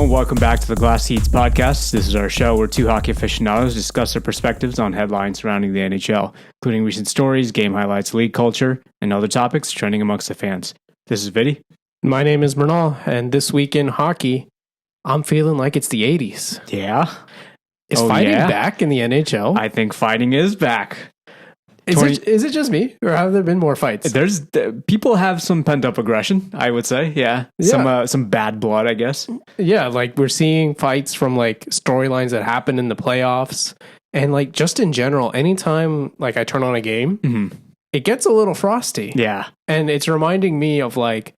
and welcome back to the Glass Seats podcast. This is our show where two hockey aficionados discuss their perspectives on headlines surrounding the NHL, including recent stories, game highlights, league culture, and other topics trending amongst the fans. This is Viddy. My name is Mrinal, and this week in hockey, I'm feeling like it's the 80s. Yeah? Is fighting back in the NHL? I think fighting is back. Is it just me, or have there been more fights? People have some pent up aggression, I would say. Yeah. Some bad blood, I guess. Yeah, like we're seeing fights from like storylines that happen in the playoffs, and like just in general, anytime like I turn on a game, it gets a little frosty. Yeah, and it's reminding me of like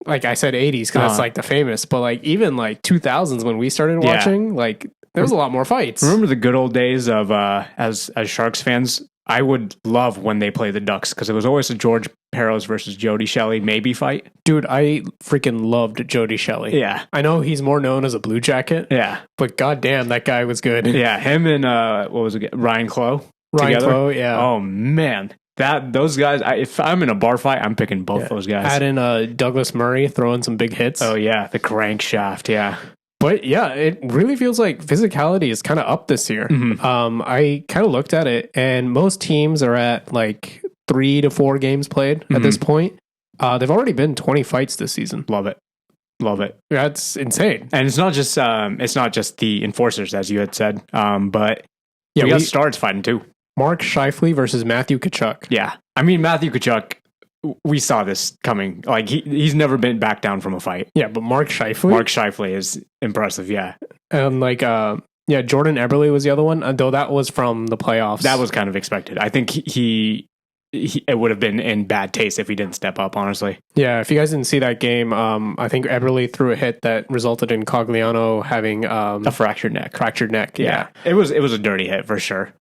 I said, 80s because that's like the famous, but like even like 2000s when we started watching, like there was a lot more fights. Remember the good old days of as Sharks fans? I would love when they play the Ducks because it was always a George Parros versus Jody Shelley maybe fight. Dude, I freaking loved Jody Shelley. Yeah. I know he's more known as a Blue Jacket. Yeah. But goddamn, that guy was good. Yeah, him and Ryan Clough. Ryan Clough, yeah. Oh man. Those guys, if I'm in a bar fight, I'm picking both those guys. Add in Douglas Murray throwing some big hits. Oh yeah, the crankshaft, yeah. But yeah, it really feels like physicality is kind of up this year. I kind of looked at it, and most teams are at like 3 to 4 games played at this point. They've already been 20 fights this season. Love it. That's insane. And it's not just the enforcers, as you had said, but we got stars fighting too. Mark Scheifele versus Matthew Tkachuk. Yeah, I mean Matthew Tkachuk. We saw this coming. Like he's never been back down from a fight. Yeah, but Mark Scheifele is impressive. Yeah, and Jordan Eberle was the other one. Though that was from the playoffs. That was kind of expected. I think he it would have been in bad taste if he didn't step up. Honestly. Yeah, if you guys didn't see that game, I think Eberle threw a hit that resulted in Cogliano having a fractured neck. Yeah, it was a dirty hit for sure.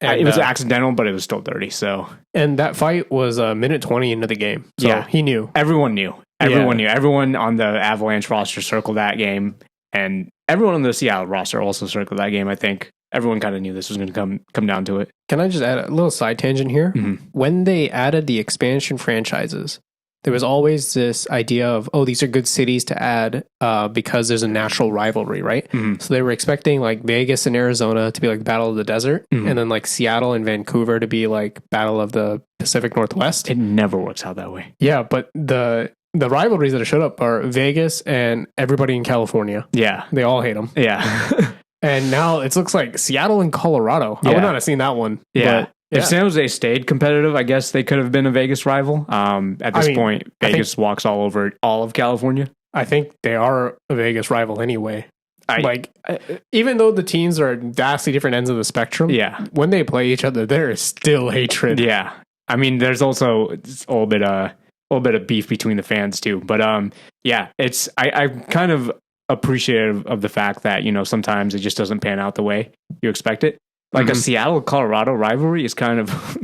It was accidental, but it was still dirty. So, and that fight was a minute 20 into the game. So he knew. Everyone knew. Everyone on the Avalanche roster circled that game, and everyone on the Seattle roster also circled that game. I think everyone kind of knew this was going to come down to it. Can I just add a little side tangent here? When they added the expansion franchises, there was always this idea of, these are good cities to add because there's a natural rivalry, right? So they were expecting like Vegas and Arizona to be like Battle of the Desert, and then like Seattle and Vancouver to be like Battle of the Pacific Northwest. It never works out that way. Yeah, but the rivalries that have showed up are Vegas and everybody in California. Yeah. They all hate them. Yeah. And now it looks like Seattle and Colorado. I would not have seen that one. Yeah. If San Jose stayed competitive, I guess they could have been a Vegas rival. At this point, Vegas walks all over all of California. I think they are a Vegas rival anyway. Even though the teams are vastly different ends of the spectrum, when they play each other, there is still hatred. Yeah, I mean, there's also a little bit of beef between the fans too. But it's I'm kind of appreciative of the fact that sometimes it just doesn't pan out the way you expect it. Like a Seattle-Colorado rivalry is kind of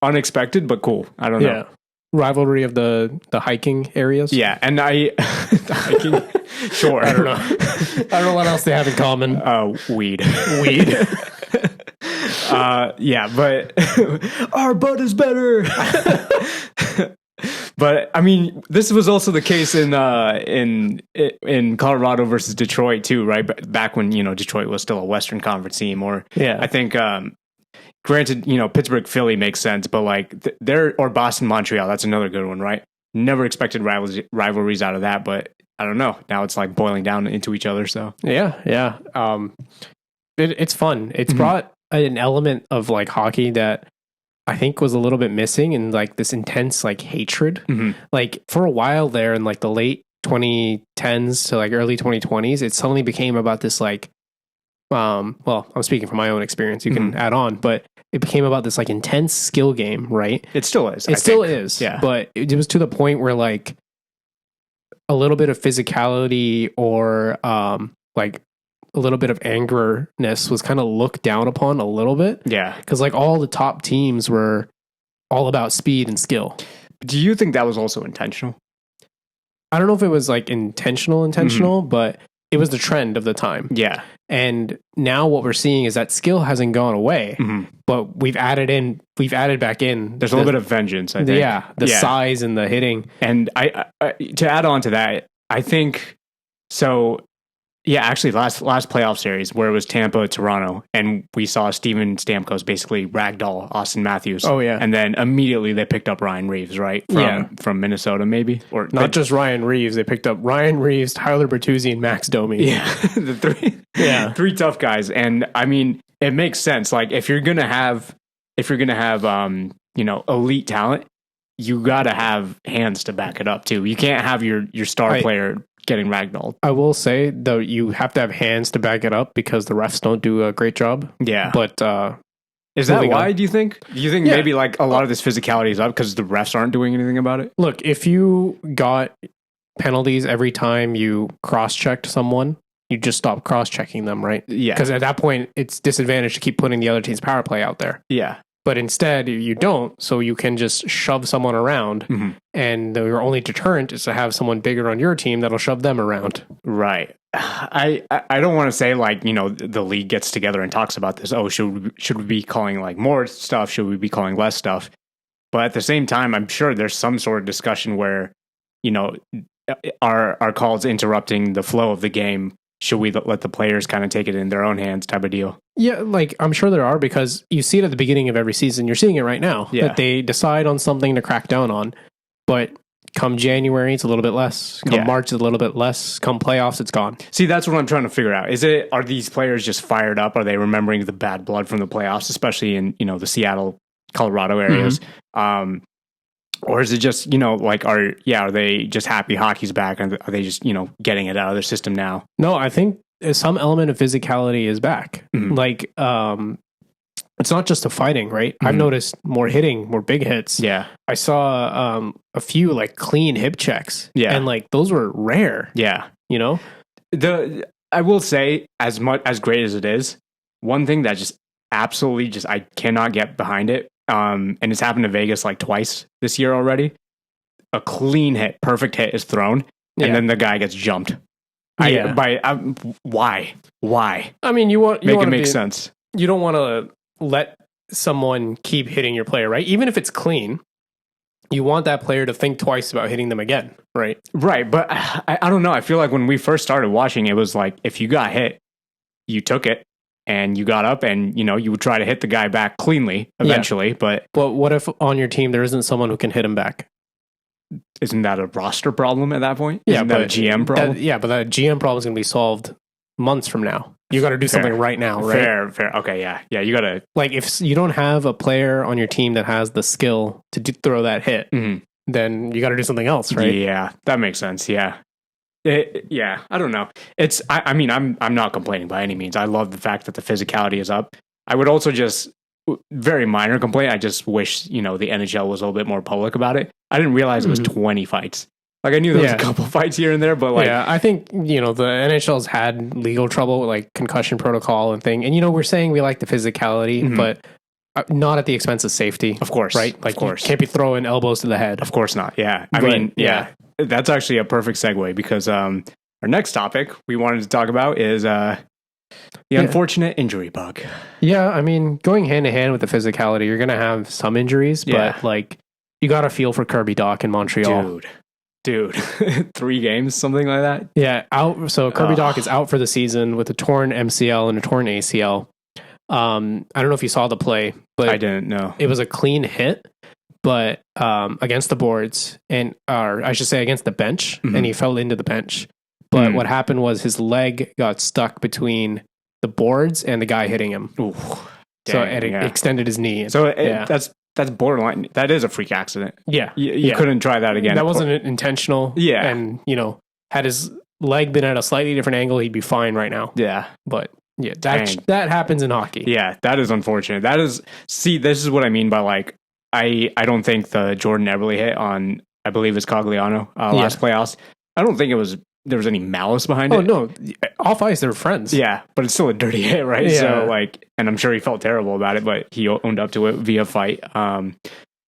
unexpected, but cool. I don't know. Rivalry of the hiking areas? Yeah, and the hiking, sure. I don't know. I don't know what else they have in common. Weed. But our bud is better. But I mean, this was also the case in Colorado versus Detroit too, right? Back when Detroit was still a Western Conference team, I think. Granted, Pittsburgh, Philly makes sense, but like or Boston, Montreal, that's another good one, right? Never expected rivalries out of that, but I don't know. Now it's like boiling down into each other. So yeah. It's fun. It's brought an element of like hockey that I think was a little bit missing, and like this intense like hatred. Like for a while there in like the late 2010s to like early 2020s, it suddenly became about this like I'm speaking from my own experience, you can add on, but it became about this like intense skill game, right? It still is. It still is. Yeah. But it was to the point where like a little bit of physicality or like a little bit of angerness was kind of looked down upon a little bit. Yeah. Because like all the top teams were all about speed and skill. Do you think that was also intentional? I don't know if it was like intentional, but it was the trend of the time. Yeah. And now what we're seeing is that skill hasn't gone away, but we've added back in. There's a little bit of vengeance, I think. Yeah. The size and the hitting. And I to add on to that, I think so Yeah, actually, last playoff series where it was Tampa, Toronto, and we saw Steven Stamkos basically ragdoll Austin Matthews. Oh, yeah. And then immediately they picked up Ryan Reeves, right? From Minnesota, maybe, or not just Ryan Reeves. They picked up Ryan Reeves, Tyler Bertuzzi, and Max Domi. Yeah, the three tough guys. And I mean, it makes sense. Like if you're gonna have elite talent, you got to have hands to back it up too. You can't have your star player getting ragdolled. I will say though, you have to have hands to back it up because the refs don't do a great job. Yeah, but is that why? Do you think? Maybe like a lot of this physicality is up because the refs aren't doing anything about it? Look, if you got penalties every time you cross-checked someone, you just stop cross-checking them, right? Yeah, because at that point it's disadvantage to keep putting the other team's power play out there. Yeah. But instead, you don't, so you can just shove someone around, and your only deterrent is to have someone bigger on your team that'll shove them around. Right. I don't want to say like, the league gets together and talks about this. Oh, should we be calling like more stuff? Should we be calling less stuff? But at the same time, I'm sure there's some sort of discussion where, our calls interrupting the flow of the game. Should we let the players kind of take it in their own hands type of deal? Yeah, like I'm sure there are because you see it at the beginning of every season. You're seeing it right now that they decide on something to crack down on. But come January, it's a little bit less. Come March, it's a little bit less. Come playoffs, it's gone. See, that's what I'm trying to figure out. Are these players just fired up? Are they remembering the bad blood from the playoffs, especially in, the Seattle, Colorado areas? Or is it just, are they just happy hockey's back? Are they just, getting it out of their system now? No, I think some element of physicality is back. Like, it's not just the fighting, right? I've noticed more hitting, more big hits. Yeah. I saw a few like clean hip checks. Yeah. And like those were rare. Yeah. I will say, as great as it is, one thing that just absolutely I cannot get behind it. And it's happened to Vegas like twice this year already. A clean hit, perfect hit is thrown, and then the guy gets jumped. Why? I mean, you want it make sense. You don't want to let someone keep hitting your player, right? Even if it's clean, you want that player to think twice about hitting them again, right? Right, but I don't know. I feel like when we first started watching, it was like if you got hit, you took it. And you got up and, you would try to hit the guy back cleanly eventually. Yeah. But what if on your team there isn't someone who can hit him back? Isn't that a roster problem at that point? Isn't that a GM problem? But that GM problem is going to be solved months from now. You got to do something right now, right? Fair. Okay, yeah. Yeah, you got to... Like, if you don't have a player on your team that has the skill to throw that hit, then you got to do something else, right? Yeah, that makes sense, yeah. I don't know. I'm not complaining by any means. I love the fact that the physicality is up. I would also just very minor complaint. I just wish, the NHL was a little bit more public about it. I didn't realize it was 20 fights. Like I knew there was a couple fights here and there, but like, I think, the NHL's had legal trouble with like concussion protocol and thing. And, we're saying we like the physicality, but not at the expense of safety. Of course. Right? Like, you can't be throwing elbows to the head. Of course not. Yeah. I mean, that's actually a perfect segue because our next topic we wanted to talk about is the unfortunate injury bug. Yeah, I mean, going hand in hand with the physicality, you're going to have some injuries, but like you got to feel for Kirby Dach in Montreal. Dude, 3 games, something like that. Yeah, out. So Kirby Dach is out for the season with a torn MCL and a torn ACL. I don't know if you saw the play, but I didn't know. It was a clean hit. But against the boards, or I should say against the bench, and he fell into the bench. But what happened was his leg got stuck between the boards and the guy hitting him. Ooh, so it extended his knee. So that's borderline. That is a freak accident. Yeah. You couldn't try that again. That wasn't intentional. Yeah. And, had his leg been at a slightly different angle, he'd be fine right now. Yeah. But yeah, that happens in hockey. Yeah, that is unfortunate. This is what I mean by like, I don't think the Jordan Eberle hit on, I believe it's Cogliano last playoffs. I don't think there was any malice behind it. Oh no, off ice they're friends. Yeah, but it's still a dirty hit, right? Yeah. So like, and I'm sure he felt terrible about it, but he owned up to it via fight.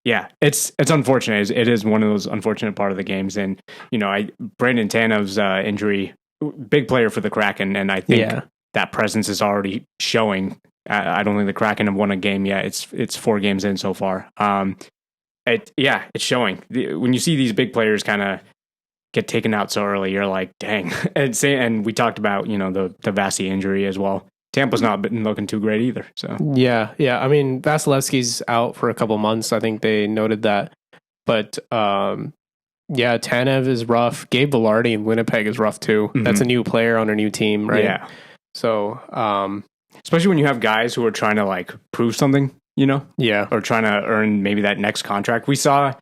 It's unfortunate. It is one of those unfortunate part of the games, and Brandon Tanev's injury, big player for the Kraken, and I think that presence is already showing. I don't think the Kraken have won a game yet. It's 4 games in so far. It's showing. When you see these big players kind of, get taken out so early, you're like, dang. And we talked about, the Vasi injury as well. Tampa's not been looking too great either. So yeah. I mean, Vasilevsky's out for a couple months. I think they noted that. But Tanev is rough. Gabe Velarde in Winnipeg is rough too. Mm-hmm. That's a new player on a new team, right? Yeah. So, especially when you have guys who are trying to like prove something, Yeah. or trying to earn maybe that next contract. We saw,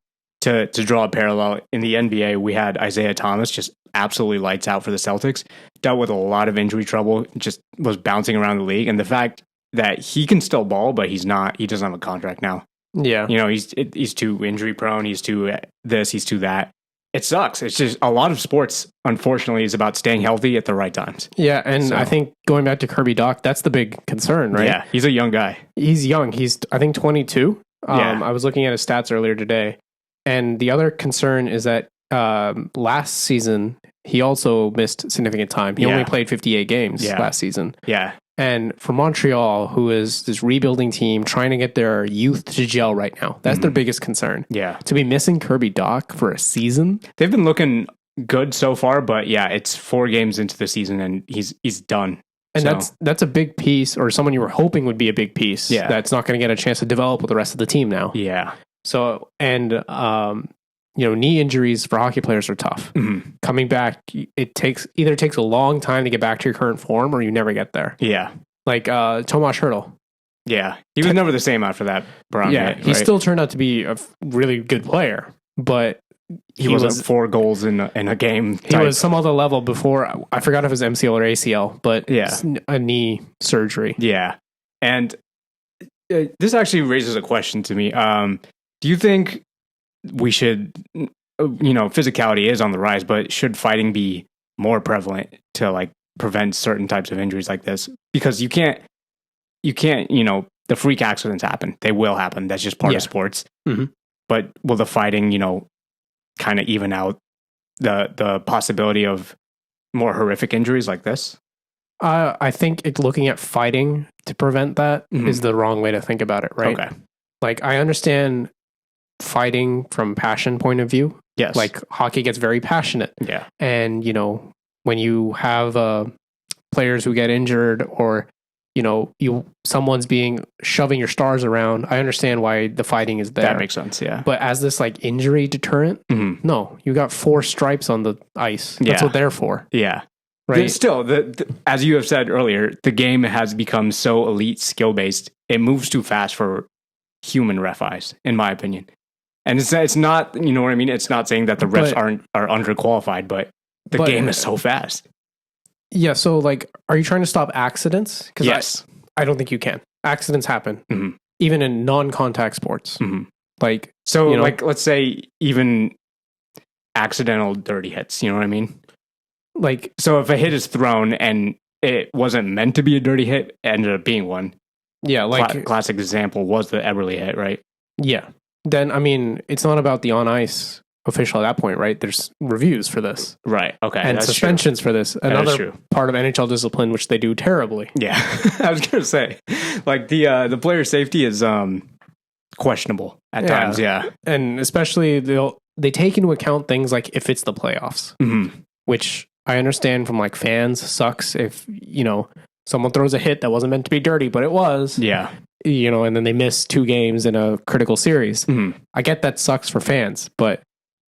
to draw a parallel, in the NBA, we had Isaiah Thomas just absolutely lights out for the Celtics, dealt with a lot of injury trouble, just was bouncing around the league. And the fact that he can still ball, but he doesn't have a contract now. Yeah. He's too injury prone. He's too this, he's too that. It sucks. It's just a lot of sports, unfortunately, is about staying healthy at the right times. Yeah. And I think going back to Kirby Dach, that's the big concern, right? Yeah. He's a young guy. He's young. He's, I think, 22. Yeah. I was looking at his stats earlier today. And the other concern is that last season, he also missed significant time. He only played 58 games last season. Yeah. And for Montreal, who is this rebuilding team trying to get their youth to gel right now, that's their biggest concern. Yeah. To be missing Kirby Dach for a season. They've been looking good so far, but it's 4 games into the season and he's done. And that's a big piece, or someone you were hoping would be a big piece. Yeah. That's not going to get a chance to develop with the rest of the team now. Yeah. So, and, knee injuries for hockey players are tough. Mm-hmm. Coming back, it takes a long time to get back to your current form, or you never get there. Yeah. Like Tomas Hertl. Yeah. He was never the same after that Brown hit, he still turned out to be a really good player, but he wasn't 4 goals in a game. He was some other level before. I forgot if it was MCL or ACL, but a knee surgery. Yeah. And this actually raises a question to me. Do you think we should, physicality is on the rise, but should fighting be more prevalent to like prevent certain types of injuries like this? Because you can't, the freak accidents happen. They will happen. That's just part of sports. Mm-hmm. But will the fighting, kind of even out the possibility of more horrific injuries like this? I think looking at fighting to prevent that is the wrong way to think about it, right? Okay. Like, I understand fighting from passion point of view. Yes. Like, hockey gets very passionate. Yeah. And, when you have players who get injured, or, someone's shoving your stars around, I understand why the fighting is there. That makes sense, yeah. But as this like injury deterrent, no, you got 4 stripes on the ice. That's what they're for. Yeah. Right. Still, as you have said earlier, the game has become so elite skill based. It moves too fast for human ref eyes, in my opinion. And it's not, you know what I mean? It's not saying that the refs are underqualified, but the game is so fast. Yeah. So, like, are you trying to stop accidents? Because yes, I don't think you can. Accidents happen, mm-hmm. even in non-contact sports. Mm-hmm. Like, so, like, let's say even accidental dirty hits. You know what I mean? Like, so if a hit is thrown and it wasn't meant to be a dirty hit, it ended up being one. Yeah, like classic example was the Eberle hit, right? Yeah. Then, I mean, it's not about the on-ice official at that point, right? There's reviews for this. Right. Okay. And that's suspensions true. for this. Another part of NHL discipline, which they do terribly. Yeah. I was going to say, like, the player safety is questionable at times. Yeah. And especially they take into account things like if it's the playoffs, which I understand from like fans sucks if, someone throws a hit that wasn't meant to be dirty, but it was. Yeah. And then they miss 2 games in a critical series. Mm-hmm. I get that sucks for fans, but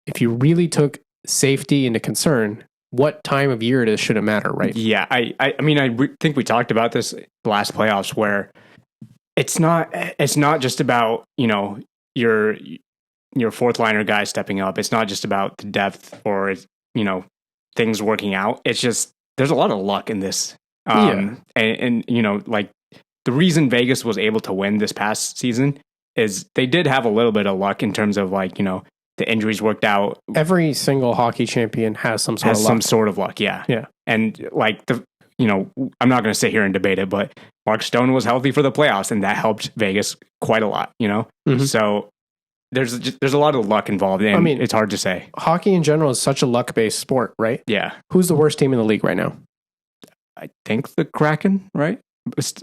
if you really took safety into concern, what time of year should it matter, right? Yeah. I mean, I think we talked about this last playoffs where it's not just about, your 4th liner guy stepping up. It's not just about the depth or, things working out. It's just, there's a lot of luck in this. And like the reason Vegas was able to win this past season is they did have a little bit of luck in terms of like, the injuries worked out. Every single hockey champion has some sort of luck. Yeah. Yeah. And like I'm not going to sit here and debate it, but Mark Stone was healthy for the playoffs and that helped Vegas quite a lot, Mm-hmm. So there's a lot of luck involved. And I mean, it's hard to say. Hockey in general is such a luck-based sport, right? Yeah. Who's the worst team in the league right now? I think the Kraken, right?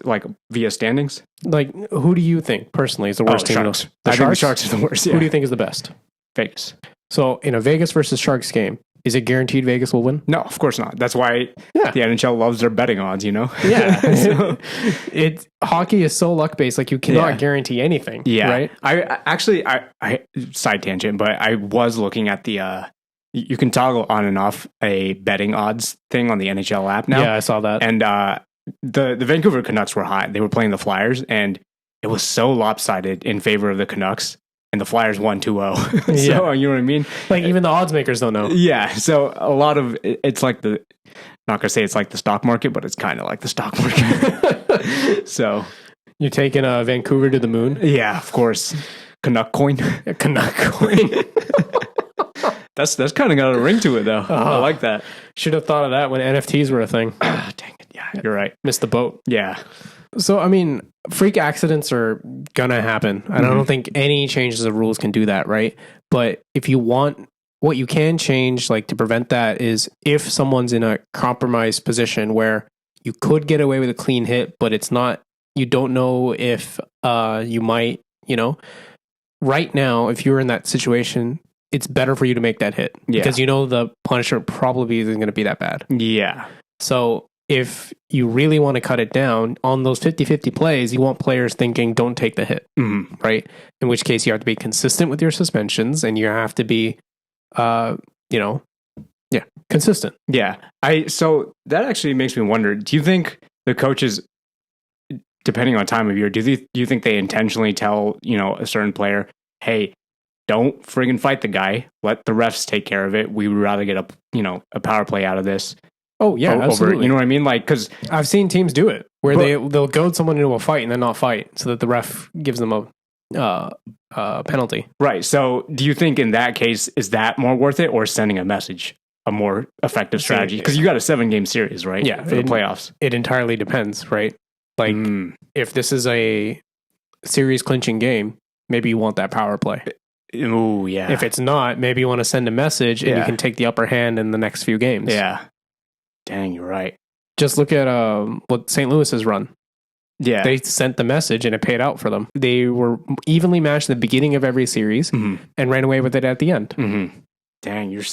Like via standings. Like, who do you think personally is the worst team? I think the Sharks are the worst. Yeah. Who do you think is the best? Vegas. So in a Vegas versus Sharks game, Is it guaranteed Vegas will win? No, of course not. That's why Yeah. the NHL loves their betting odds, you know? Yeah. So- Hockey is so luck based. Like you cannot Yeah. guarantee anything. Yeah. Right. I side tangent, but I was looking at the, you can toggle on and off a betting odds thing on the NHL app now. Yeah, I saw that. And the Vancouver Canucks were hot. They were playing the Flyers, and it was so lopsided in favor of the Canucks, and the Flyers won 2-0. So, Yeah. you know what I mean? Like even the odds makers don't know. Yeah. So a lot of it's like not gonna say it's like the stock market, but it's kind of like the stock market. So You're taking Vancouver to the moon. yeah, of course, Canuck coin. Canuck coin. That's kind of got a ring to it, though. I like that. Should have thought of that when NFTs were a thing. Dang it. Yeah, you're right. Missed the boat. Yeah. So, I mean, freak accidents are gonna happen. I don't think any changes of rules can do that, right? But if you want, what you can change, like to prevent that, is if someone's in a compromised position where you could get away with a clean hit, but it's not, you don't know if you might, right now, if you're in that situation, it's better for you to make that hit because you know the punishment probably isn't going to be that bad. Yeah. So if you really want to cut it down on those 50-50 plays, you want players thinking, don't take the hit, right? In which case you have to be consistent with your suspensions and you have to be, consistent. Yeah. So that actually makes me wonder, do you think the coaches, depending on time of year, do you think they intentionally tell, a certain player, hey, don't friggin' fight the guy. Let the refs take care of it. We would rather get a power play out of this. Oh yeah, absolutely. You know what I mean? Like, because I've seen teams do it where they'll goad someone into a fight and then not fight, so that the ref gives them a penalty. Right. So, do you think in that case is that more worth it, or sending a message a more effective strategy? Because you got a 7-game series, right? Yeah, for the playoffs. It entirely depends, right? Like if this is a series clinching game, maybe you want that power play. Ooh, yeah. If it's not, maybe you want to send a message and you can take the upper hand in the next few games. Yeah. Dang, you're right. Just look at what St. Louis has run. Yeah. They sent the message and it paid out for them. They were evenly matched at the beginning of every series and ran away with it at the end. Dang, you're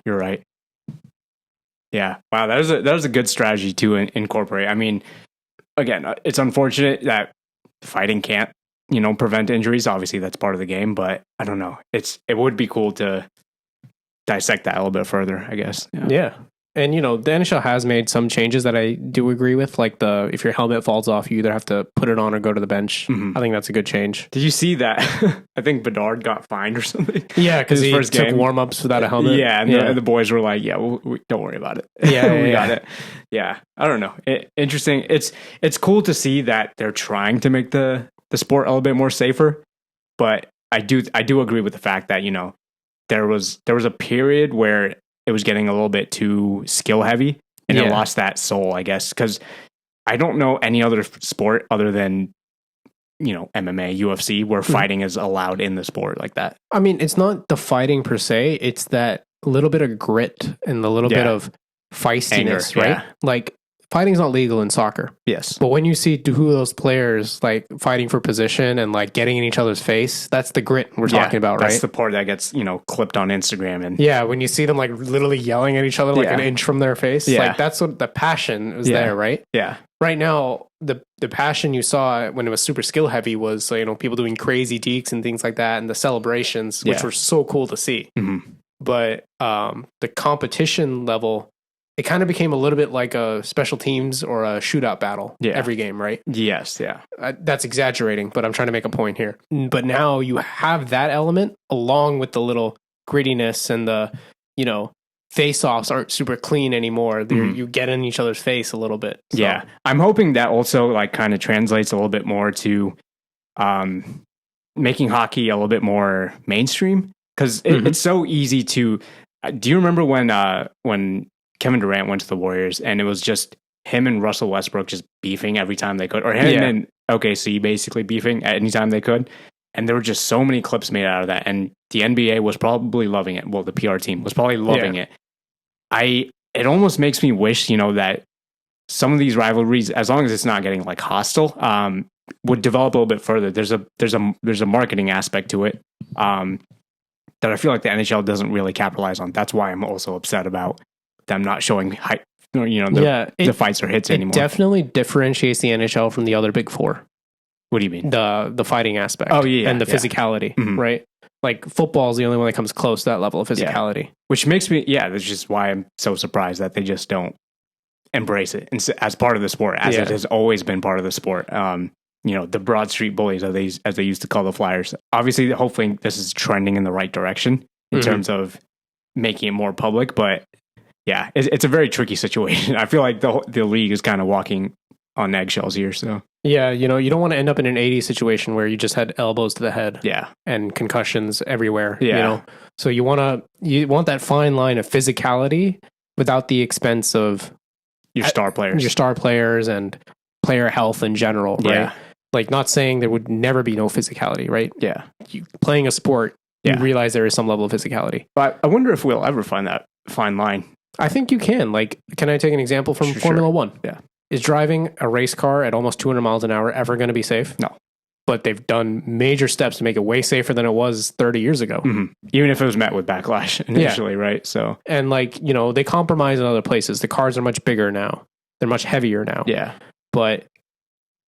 right. Yeah. Wow, that was a good strategy to incorporate. I mean, again, it's unfortunate that fighting can't, prevent injuries. Obviously, that's part of the game, but I don't know. It would be cool to dissect that a little bit further, I guess. Yeah. And, the NHL has made some changes that I do agree with, like if your helmet falls off, you either have to put it on or go to the bench. I think that's a good change. Did you see that? I think Bedard got fined or something. Yeah, because he first took game. warm-ups without a helmet. Yeah, and the boys were like, yeah, don't worry about it. Yeah, we got it. Yeah, I don't know. Interesting. It's cool to see that they're trying to make the sport a little bit more safer, but I do agree with the fact that, there was a period where it was getting a little bit too skill heavy and it lost that soul, I guess. Because I don't know any other sport other than, MMA, UFC, where fighting is allowed in the sport like that. I mean, it's not the fighting per se. It's that little bit of grit and the little bit of feistiness, anger, right? Like fighting's not legal in soccer. Yes. But when you see two of those players like fighting for position and like getting in each other's face, that's the grit we're talking about, right? That's the part that gets, clipped on Instagram. And yeah, when you see them like literally yelling at each other like an inch from their face, like that's what the passion is there, right? Yeah. Right now, the passion you saw when it was super skill heavy was, people doing crazy deeks and things like that and the celebrations, which were so cool to see. But the competition level, it kind of became a little bit like a special teams or a shootout battle every game, right? Yes, yeah. That's exaggerating, but I'm trying to make a point here. But now you have that element along with the little grittiness and the, face-offs aren't super clean anymore. You get in each other's face a little bit. So. Yeah. I'm hoping that also like kind of translates a little bit more to making hockey a little bit more mainstream. Because it's so easy to... do you remember when Kevin Durant went to the Warriors and it was just him and Russell Westbrook just beefing every time they could, or him and OKC basically beefing at any time they could? And there were just so many clips made out of that, and the NBA was probably loving it. Well, the PR team was probably loving it. It almost makes me wish, that some of these rivalries, as long as it's not getting like hostile, would develop a little bit further. There's a marketing aspect to it. that I feel like the NHL doesn't really capitalize on. That's why I'm also upset about them not showing the fights or hits anymore. It definitely differentiates the NHL from the other big four. What do you mean? The fighting aspect. Oh, yeah. And the physicality, right? Like football is the only one that comes close to that level of physicality. Which makes me, that's just why I'm so surprised that they just don't embrace it as part of the sport, as it has always been part of the sport. The Broad Street Bullies, as they used to call the Flyers. Obviously, hopefully this is trending in the right direction in terms of making it more public. But yeah, it's a very tricky situation. I feel like the league is kind of walking on eggshells here. So yeah, you don't want to end up in an 80s situation where you just had elbows to the head, and concussions everywhere. So you want that fine line of physicality without the expense of your star players and player health in general, right? Yeah. Like, not saying there would never be no physicality, right? Yeah. Playing a sport, you realize there is some level of physicality. But I wonder if we'll ever find that fine line. I think you can. Like, can I take an example from Formula One? Yeah. Is driving a race car at almost 200 miles an hour ever going to be safe? No. But they've done major steps to make it way safer than it was 30 years ago. Mm-hmm. Even if it was met with backlash initially, right? So, and they compromise in other places. The cars are much bigger now. They're much heavier now. Yeah. But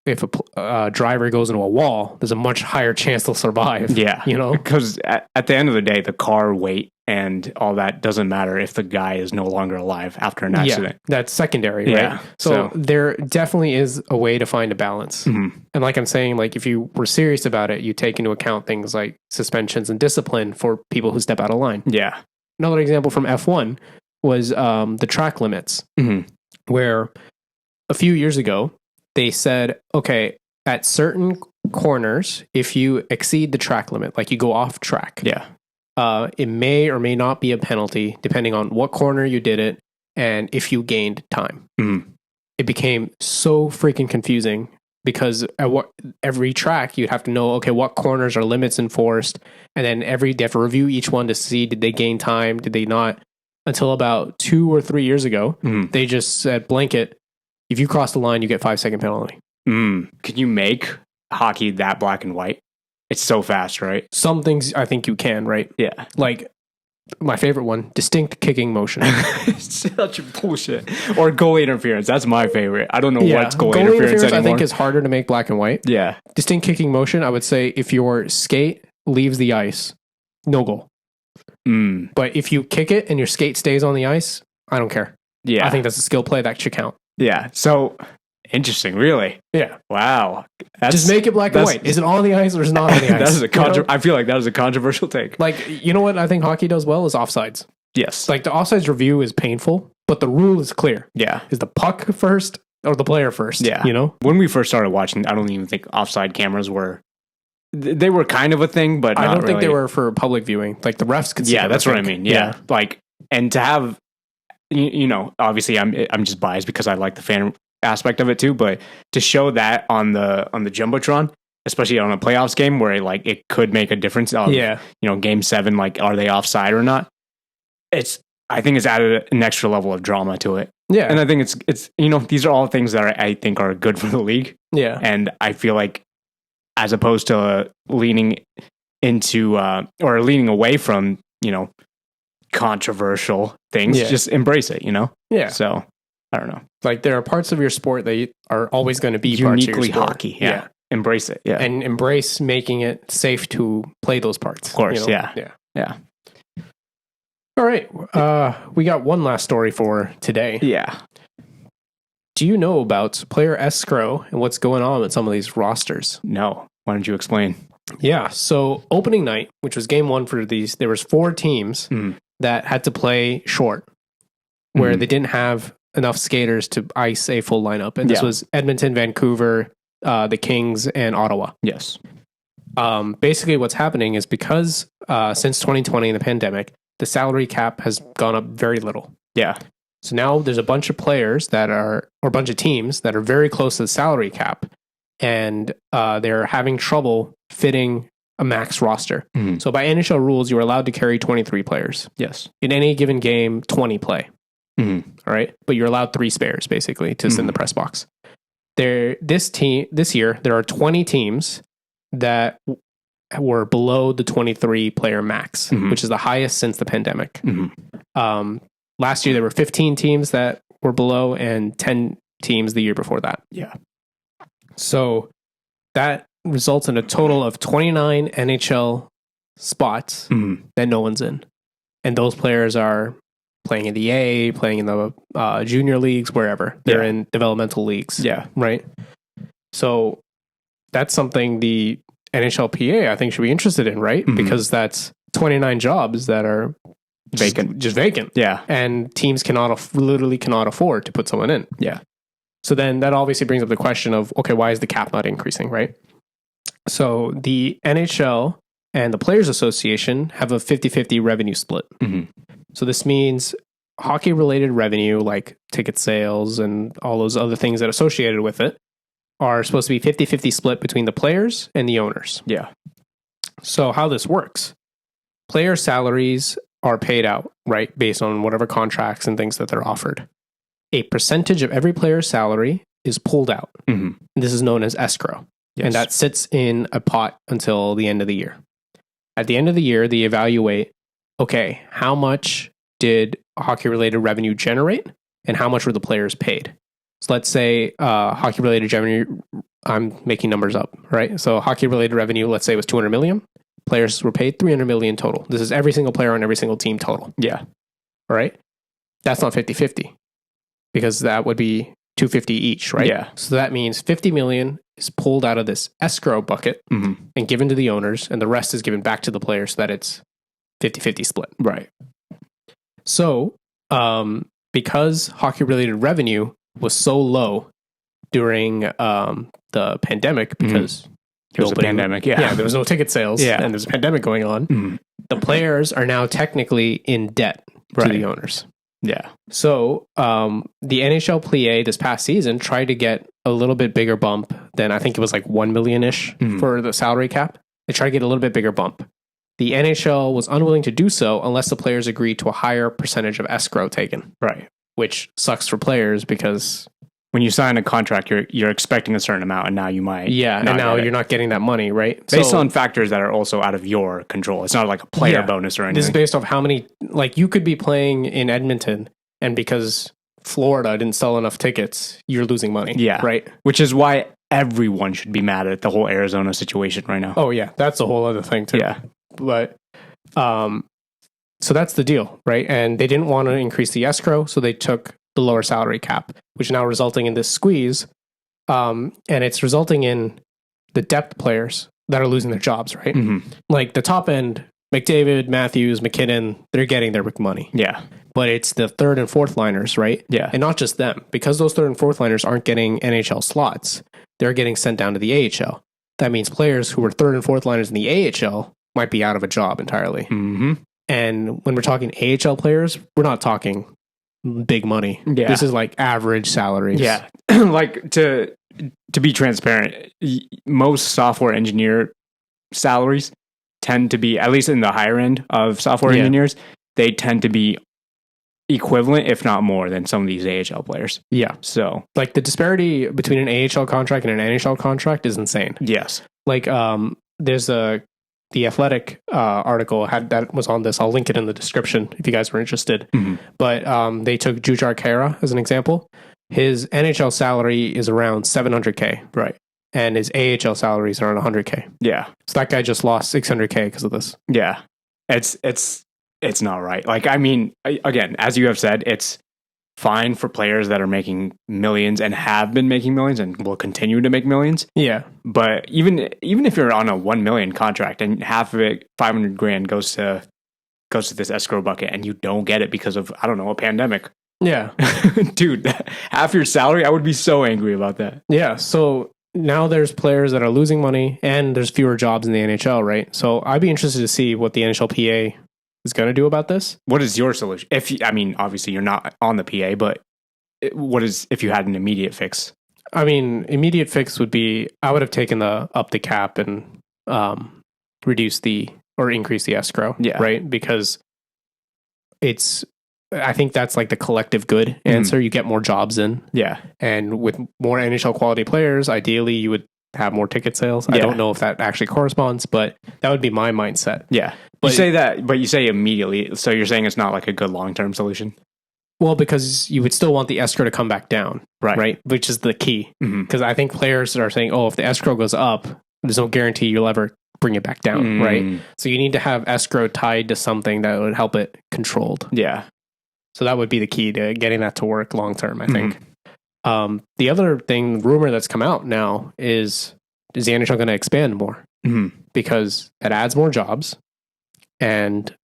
if a driver goes into a wall, there's a much higher chance they'll survive. Yeah. Because at the end of the day, the car weight and all that doesn't matter if the guy is no longer alive after an accident. Yeah, that's secondary, right? So there definitely is a way to find a balance. Mm-hmm. And like I'm saying, like, if you were serious about it, you take into account things like suspensions and discipline for people who step out of line. Yeah. Another example from F1 was the track limits, where a few years ago, they said, okay, at certain corners, if you exceed the track limit, like you go off track, it may or may not be a penalty depending on what corner you did it and if you gained time. It became so freaking confusing because at every track you'd have to know, okay, what corners are limits enforced, and then they have to review each one to see, did they gain time, did they not? Until about 2 or 3 years ago, they just said blanket, if you cross the line, you get 5-second penalty. Can you make hockey that black and white? It's so fast, right? Some things I think you can, right? Yeah. Like my favorite one, distinct kicking motion. It's such bullshit. Or goalie interference. That's my favorite. I don't know what's goalie interference anymore. I think is harder to make black and white. Yeah. Distinct kicking motion, I would say if your skate leaves the ice, no goal. But if you kick it and your skate stays on the ice, I don't care. Yeah. I think that's a skill play that should count. Yeah. So interesting, really. Yeah. Wow. Just make it black and white. Is it on the ice or is it not on the ice? I feel like that is a controversial take. Like, you know what I think hockey does well is offsides. Yes. Like, the offsides review is painful, but the rule is clear. Yeah. Is the puck first or the player first? Yeah. When we first started watching, I don't even think offside cameras were... They were kind of a thing, but I don't think they were for public viewing. Like, the refs could see. Yeah, that's what I mean. Yeah. Like, and to have... obviously I'm just biased because I like the fan aspect of it too, but to show that on the Jumbotron, especially on a playoffs game where it could make a difference of game 7, like, are they offside or not? I think it's added an extra level of drama to it. Yeah. And I think it's these are all things that I think are good for the league. Yeah. And I feel like as opposed to leaning into or leaning away from, controversial things, just embrace it, Yeah. So I don't know. Like, there are parts of your sport that are always going to be uniquely parts of hockey. Yeah. Embrace it. Yeah. And embrace making it safe to play those parts. Of course. Yeah. All right. We got one last story for today. Yeah. Do you know about player escrow and what's going on with some of these rosters? No. Why don't you explain? Yeah. So opening night, which was game 1 for these, there was 4 teams that had to play short, where they didn't have enough skaters to ice a full lineup. And this was Edmonton, Vancouver, the Kings, and Ottawa. Yes. Basically what's happening is because since 2020 and the pandemic, the salary cap has gone up very little. Yeah. So now there's a bunch of players or a bunch of teams that are very close to the salary cap, and they're having trouble fitting a max roster. So by NHL rules, you're allowed to carry 23 players. Yes. In any given game, 20 play. All right. But you're allowed 3 spares, basically, to sit in the press box. This year, there are 20 teams that were below the 23 player max, which is the highest since the pandemic. Last year, there were 15 teams that were below and 10 teams the year before that. Yeah. So that results in a total of 29 NHL spots that no one's in. And those players are playing in the A, playing in the junior leagues, wherever. They're in developmental leagues. Yeah. Right? So that's something the NHLPA, I think, should be interested in, right? Because that's 29 jobs that are vacant. Just vacant. Yeah. And teams literally cannot afford to put someone in. Yeah. So then that obviously brings up the question of, okay, why is the cap not increasing, right? So the NHL and the Players Association have a 50-50 revenue split. So this means hockey-related revenue, like ticket sales and all those other things that are associated with it, are supposed to be 50-50 split between the players and the owners. Yeah. So how this works, player salaries are paid out, right, based on whatever contracts and things that they're offered. A percentage of every player's salary is pulled out. This is known as escrow. And that sits in a pot until the end of the year. At the end of the year, they evaluate, okay, how much did hockey-related revenue generate and how much were the players paid? So let's say hockey-related revenue, I'm making numbers up, right? So hockey-related revenue, let's say was 200 million. Players were paid 300 million total. This is every single player on every single team total. Yeah. All right? That's not 50-50 because that would be 250 each, right? Yeah. So that means 50 million is pulled out of this escrow bucket and given to the owners, and the rest is given back to the players so that it's 50-50 split. Right. So, because hockey-related revenue was so low during the pandemic, because there was a pandemic, there was no ticket sales, and there's a pandemic going on, the players are now technically in debt to the owners. Yeah. So the NHLPA this past season tried to get a little bit bigger bump than, I think it was like 1 million-ish for the salary cap. They tried to get a little bit bigger bump. The NHL was unwilling to do so unless the players agreed to a higher percentage of escrow taken. Right. Which sucks for players because when you sign a contract, you're expecting a certain amount, and now you might. Yeah, and now you're not getting that money, right? Based on factors that are also out of your control. It's not like a player bonus or anything. This is based off how many, like you could be playing in Edmonton, and because Florida didn't sell enough tickets, you're losing money. Yeah. Right? Which is why everyone should be mad at the whole Arizona situation right now. Oh, yeah. That's a whole other thing, too. Yeah. But, so that's the deal, right? And they didn't want to increase the escrow, so they took the lower salary cap, which is now resulting in this squeeze. And it's resulting in the depth players that are losing their jobs, right? Like the top end, McDavid, Matthews, McKinnon, they're getting their money. Yeah. But it's the third and fourth liners, right? Yeah. And not just them. Because those third and fourth liners aren't getting NHL slots, they're getting sent down to the AHL. That means players who were third and fourth liners in the AHL might be out of a job entirely. And when we're talking AHL players, we're not talking big money. Yeah. This is like average salaries. Yeah. Like to be transparent, most software engineer salaries tend to be, at least in the higher end of software engineers, they tend to be equivalent, if not more, than some of these AHL players. Yeah. So like the disparity between an AHL contract and an NHL contract is insane. Yes. Like there's the Athletic article that was on this. I'll link it in the description if you guys were interested. But they took Jujhar Khaira as an example. His NHL salary is around $700K. Right. And his AHL salary is around $100K. Yeah. So that guy just lost $600K because of this. Yeah. It's not right. Like, I mean, again, as you have said, it's fine for players that are making millions and have been making millions and will continue to make millions. Yeah. But even if you're on a 1 million contract and half of it, 500 grand goes to this escrow bucket and you don't get it because of, I don't know, a pandemic. Yeah. Dude, half your salary, I would be so angry about that. Yeah. So now there's players that are losing money and there's fewer jobs in the NHL, right? So I'd be interested to see what the NHLPA is going to do about this. What is your solution? Obviously you're not on the PA, but what is, if you had an immediate fix? I mean, immediate fix would be, I would have taken up the cap and increase the escrow, right? Because I think that's like the collective good answer. You get more jobs in. Yeah. And with more NHL quality players, ideally you would have more ticket sales. I don't know if that actually corresponds, but that would be my mindset. Yeah. But you say that, but you say immediately. So you're saying it's not like a good long-term solution? Well, because you would still want the escrow to come back down, right? Which is the key. Because I think players are saying, oh, if the escrow goes up, there's no guarantee you'll ever bring it back down, right? So you need to have escrow tied to something that would help it controlled. Yeah. So that would be the key to getting that to work long term, I think. The other rumor that's come out now is the NHL going to expand more? Because it adds more jobs and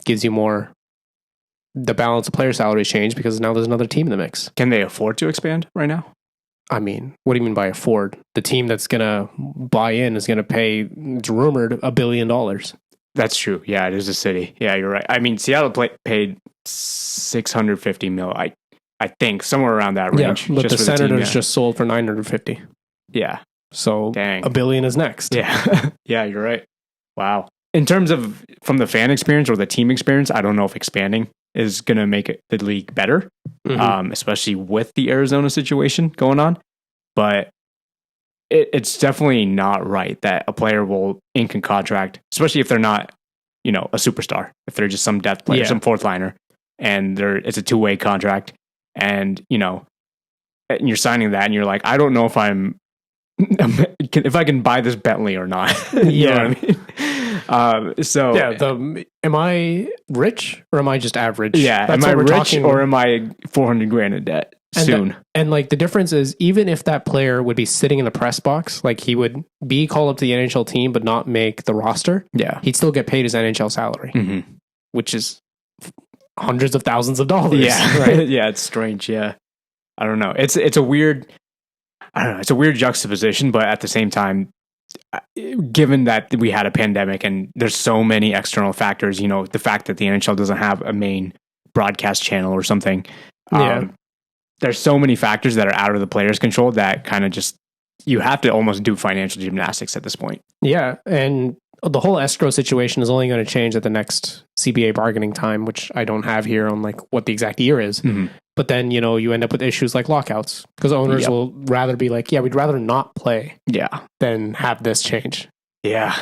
gives you more. The balance of player salaries change because now there's another team in the mix. Can they afford to expand right now? I mean, what do you mean by afford? The team that's going to buy in is going to pay, it's rumored, $1 billion. That's true. Yeah, it is a city. Yeah, you're right. I mean, Seattle paid $650 million. I think somewhere around that range. Yeah, but the Senators just sold for $950. Yeah. So $1 billion is next. Yeah. Yeah, you're right. Wow. In terms of from the fan experience or the team experience, I don't know if expanding is going to make the league better, especially with the Arizona situation going on. But it's definitely not right that a player will ink a contract, especially if they're not, a superstar. If they're just some depth player, some fourth liner, and it's a two-way contract, and you're signing that, and you're like, I don't know if if I can buy this Bentley or not. You know what I mean? Am I rich or am I just average? Yeah, am I rich or am I $400,000 in debt soon? And like the difference is, even if that player would be sitting in the press box, like he would be called up to the NHL team but not make the roster, he'd still get paid his NHL salary, which is hundreds of thousands of dollars. Yeah, right? Yeah, it's strange. Yeah, I don't know. It's a weird. I don't know. It's a weird juxtaposition, but at the same time, given that we had a pandemic and there's so many external factors, the fact that the NHL doesn't have a main broadcast channel or something, there's so many factors that are out of the player's control that kind of just, you have to almost do financial gymnastics at this point. Yeah. And the whole escrow situation is only going to change at the next CBA bargaining time, which I don't have here on like what the exact year is. But then, you end up with issues like lockouts because owners will rather be like, we'd rather not play than have this change. Yeah.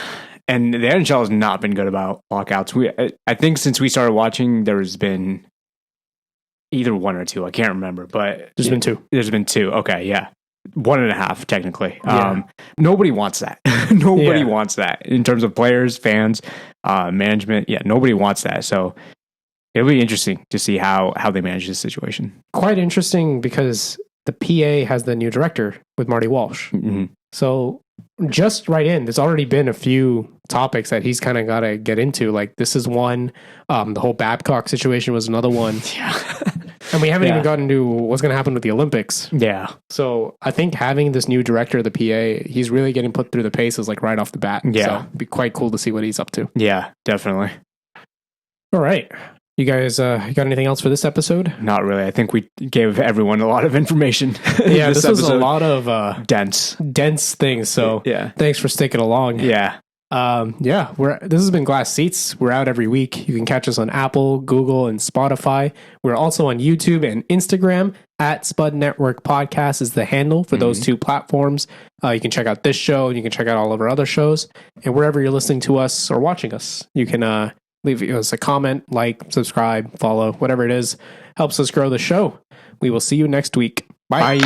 And the NHL has not been good about lockouts. I think since we started watching, there's been either one or two. I can't remember, but there's been two. There's been two. Okay. Yeah. 1.5 technically. Nobody wants that. Nobody wants that in terms of players, fans, management. Yeah. Nobody wants that. So it'll be interesting to see how they manage this situation. Quite interesting because the PA has the new director with Marty Walsh. So just right in, there's already been a few topics that he's kind of got to get into. Like this is one. The whole Babcock situation was another one. And we haven't even gotten to what's going to happen with the Olympics. Yeah. So I think having this new director of the PA, he's really getting put through the paces like right off the bat. Yeah. So it'd be quite cool to see what he's up to. Yeah, definitely. All right. You guys got anything else for this episode? Not really. I think we gave everyone a lot of information. This was a lot of dense things. So thanks for sticking along. Yeah. This has been Glass Seats. We're out every week. You can catch us on Apple, Google, and Spotify. We're also on YouTube and Instagram. @Spud Network Podcast is the handle for those two platforms. You can check out this show, and you can check out all of our other shows. And wherever you're listening to us or watching us, you can leave us a comment, like, subscribe, follow, whatever it is. Helps us grow the show. We will see you next week. Bye.